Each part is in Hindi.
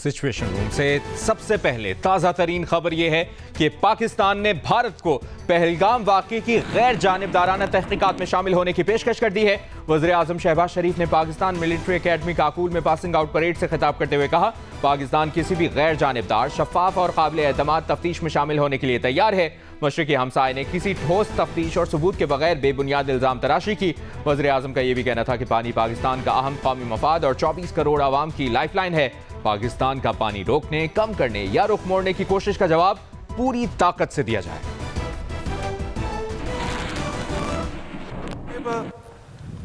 सिचुएशन रूम से सबसे पहले ताज़ा तरीन खबर यह है कि पाकिस्तान ने भारत को पहलगाम वाक़े की गैर जानिबदाराना तहकीकात में शामिल होने की पेशकश कर दी है। वज़ीर आज़म शहबाज शरीफ ने पाकिस्तान मिलिट्री अकेडमी काकूल में पासिंग आउट परेड से खिताब करते हुए कहा, पाकिस्तान किसी भी गैर जानिबदार, शफाफ और काबिल एतमाद तफ्तीश में शामिल होने के लिए तैयार है। मशरिकी हमसाए ने किसी ठोस तफ्तीश और सबूत के बगैर बेबुनियाद इल्जाम तराशी की। वज़ीर आज़म का यह भी कहना था कि पानी पाकिस्तान का अहम कौमी मफाद और 24 करोड़ आवाम की लाइफलाइन है। पाकिस्तान का पानी रोकने, कम करने या रुख मोड़ने की कोशिश का जवाब पूरी ताकत से दिया जाए।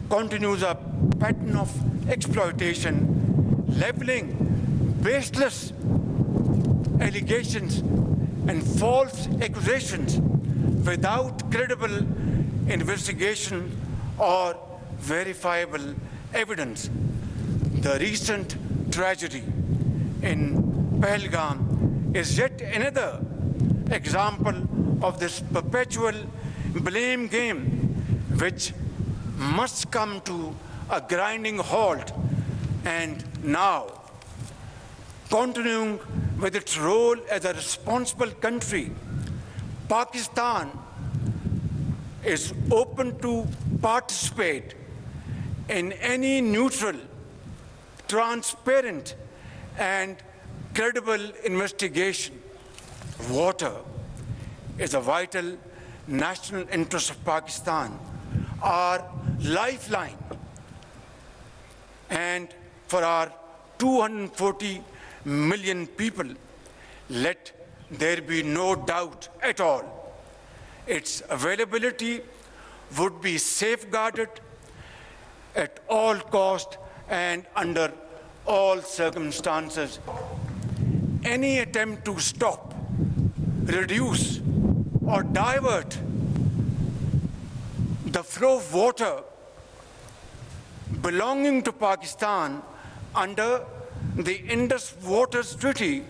Continues a pattern of exploitation, leveling baseless allegations and false accusations without credible investigation or verifiable evidence. The recent tragedy in Pahalgam is yet another example of this perpetual blame game, which must come to a grinding halt. And now, continuing with its role as a responsible country, Pakistan is open to participate in any neutral, transparent and credible investigation. Water is a vital national interest of Pakistan, our lifeline, and for our 240 million people, let there be no doubt at all. Its availability would be safeguarded at all cost and under all circumstances. Any attempt to stop, reduce or divert the flow of water belonging to Pakistan under the Indus Waters Treaty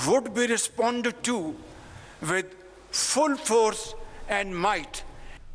would be responded to with full force and might.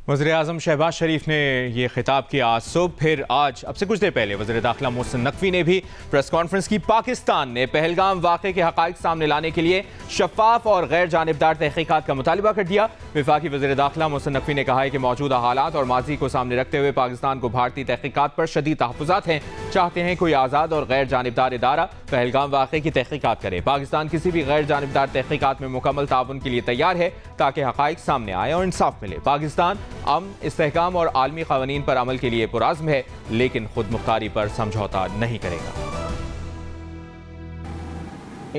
वज़ीर आज़म शहबाज शरीफ ने यह खिताब किया आज सुबह। फिर आज अब से कुछ देर पहले वज़ीर दाखिला मोहसिन नकवी ने भी प्रेस कॉन्फ्रेंस की। पाकिस्तान ने पहलगाम वाक़े के हक़ाइक़ सामने लाने के लिए शफाफ और गैर जानिबदार तहक़ीक़ात का मुतालिबा कर दिया। वफाकी वज़ीर दाखिला मोहसिन नकवी ने कहा है कि मौजूदा हालात और माजी को सामने रखते हुए पाकिस्तान को भारतीय तहक़ीक़ात पर शदीद तहफ़्फ़ुज़ात हैं। चाहते हैं कोई आज़ाद और गैर जानिबदार इदारा पहलगाम वाक़े की तहक़ीक़ात करे। पाकिस्तान किसी भी गैर जानिबदार तहक़ीक़ात में मुकम्मल ताउन के लिए तैयार है ताकि हक़ाइक़ सामने आए और इंसाफ मिले। पाकिस्तान अमन, इस्तेहकाम और आलमी क़वानीन पर अमल के लिए पुरअज़्म है, लेकिन खुद मुख्तारी पर समझौता नहीं करेगा।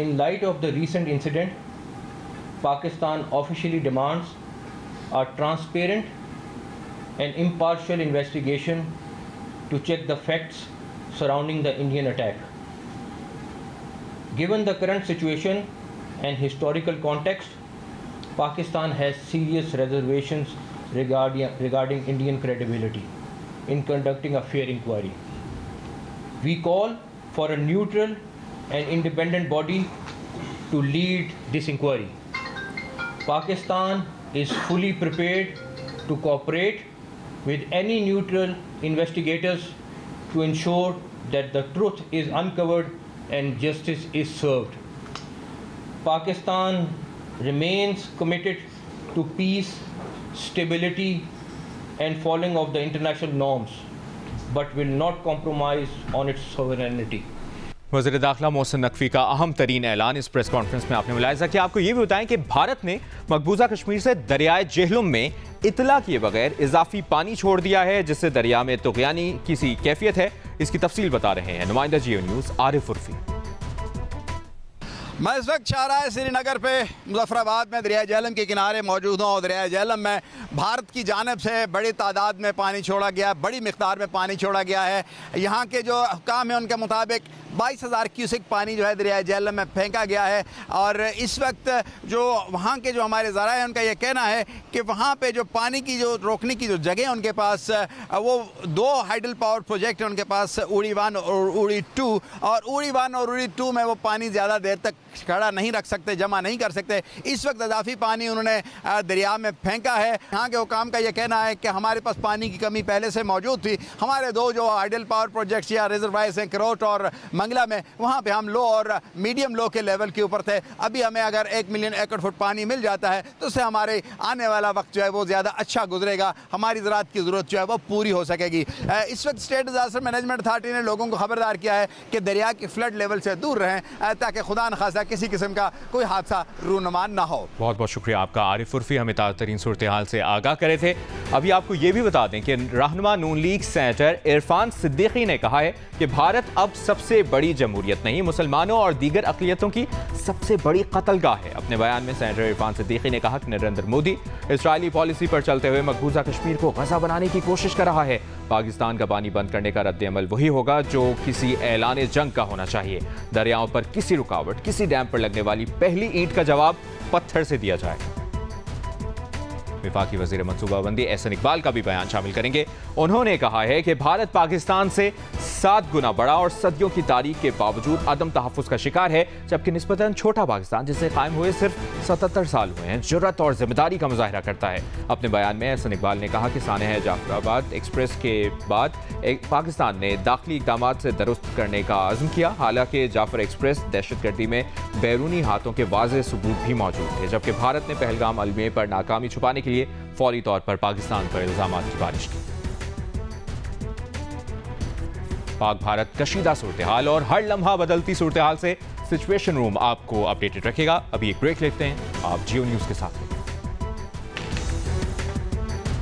In light of the recent incident, Pakistan officially demands a transparent and impartial investigation to check the facts surrounding the Indian attack. Given the current situation and historical context, Pakistan has serious reservations regarding Indian credibility in conducting a fair inquiry. We call for a neutral and independent body to lead this inquiry. Pakistan is fully prepared to cooperate with any neutral investigators to ensure that the truth is uncovered and justice is served. Pakistan remains committed to peace, stability and following of the international norms, but will not compromise on its sovereignty. वज़ीर दाखिला मोहसिन नकवी का अहम तरीन ऐलान इस प्रेस कॉन्फ्रेंस में आपने मुलाहिज़ा किया। आपको ये भी बताएं कि भारत ने मकबूजा कश्मीर से दरियाए जेहलुम में इतला किए बगैर इजाफी पानी छोड़ दिया है, जिससे दरिया में तुग़यानी की सी कैफियत है। इसकी तफसील बता रहे हैं नुमाइंदा जियो न्यूज़ आरिफ उर्फी। मैं इस वक्त शाहराह श्रीनगर पे मुज़फ़्फ़राबाद में दरिया झेलम के किनारे मौजूद हूँ और दरिया झेलम में भारत की जानिब से बड़ी तादाद में पानी छोड़ा गया, बड़ी मिक़दार में पानी छोड़ा गया है। यहाँ के जो हुक्काम हैं उनके मुताबिक 22,000 क्यूसेक पानी जो है दरिया झेलम में फेंका गया है और इस वक्त जो वहाँ के जो हमारे ज़राए हैं उनका ये कहना है कि वहाँ पे जो पानी की जो रोकने की जो जगह है उनके पास वो 2 हाइडल पावर प्रोजेक्ट है उनके पास, उड़ी 1 और उड़ी 2, और उड़ी 1 और उड़ी 2 में वो पानी ज़्यादा देर तक खड़ा नहीं रख सकते, जमा नहीं कर सकते। इस वक्त इजाफी पानी उन्होंने दरिया में फेंका है। यहाँ के हुकाम का यह कहना है कि हमारे पास पानी की कमी पहले से मौजूद थी। हमारे दो जो आइडल पावर प्रोजेक्ट्स या रिजर्वायर्स हैं करोट और मंगला में, वहाँ पे हम लो और मीडियम लो के लेवल के ऊपर थे। अभी हमें अगर 1 मिलियन एकड़ फुट पानी मिल जाता है तो उससे हमारे आने वाला वक्त जो है वो ज़्यादा अच्छा गुजरेगा, हमारी ज़राअत की ज़रूरत जो है वो पूरी हो सकेगी। इस वक्त स्टेट डिजास्टर मैनेजमेंट अथॉरिटी ने लोगों को खबरदार किया है कि दरिया की फ्लड लेवल से दूर रहें ताकि खुदा न खासा किसी किस्म का कोई हादसा रूनुमा ना हो। बहुत बहुत शुक्रिया आपका आरिफ उर्फी, हमें ताज़ा तरीन सूरत हाल से आगाह करे थे। अभी आपको ये भी बता दें कि रहनुमा नून लीग सेनेटर इरफान सिद्दीकी ने कहा है कि भारत अब सबसे बड़ी जमहूरियत नहीं, मुसलमानों और दीगर अक़लियतों की सबसे बड़ी कत्लगाह है। अपने बयान में सेनेटर इरफान सिद्दीकी ने कहा कि नरेंद्र मोदी इसराइली पॉलिसी पर चलते हुए मकबूजा कश्मीर को गज़ा बनाने की कोशिश कर रहा है। पाकिस्तान का पानी बंद करने का रद्द-ए-अमल वही होगा जो किसी ऐलान जंग का होना चाहिए। दरियाओं पर किसी रुकावट, किसी डैम पर लगने वाली पहली ईंट का जवाब पत्थर से दिया जाए। वफाकी वज़ीर मनसूबाबंदी एहसन इकबाल का भी बयान शामिल करेंगे। उन्होंने कहा है कि भारत पाकिस्तान से 7 गुना बड़ा और सदियों की तारीख के बावजूद अदम तहफ़्फ़ुज़ का शिकार है, जबकि निस्बतन छोटा पाकिस्तान जिसे कायम हुए सिर्फ 77 साल हुए हैं, जुर्रत और जिम्मेदारी का मुजाहिरा करता है। अपने बयान में एहसन इकबाल ने कहा कि सानह जाफराबाद एक्सप्रेस के बाद पाकिस्तान ने दाखिली इक़दामात से दुरुस्त करने का अज़्म किया। हालांकि जाफर एक्सप्रेस दहशतगर्दी में बैरूनी हाथों के वाज़ेह सबूत भी मौजूद थे, जबकि भारत ने पहलगाम अलमिए पर नाकामी छुपाने के लिए फौरी तौर पर पाकिस्तान पर इल्जामात की बारिश की। पाक भारत कशीदा सूरत हाल और हर लम्हा बदलती सूरत हाल से सिचुएशन रूम आपको अपडेटेड रखेगा। अभी एक ब्रेक लेते हैं, आप जियो न्यूज़ के साथ हैं।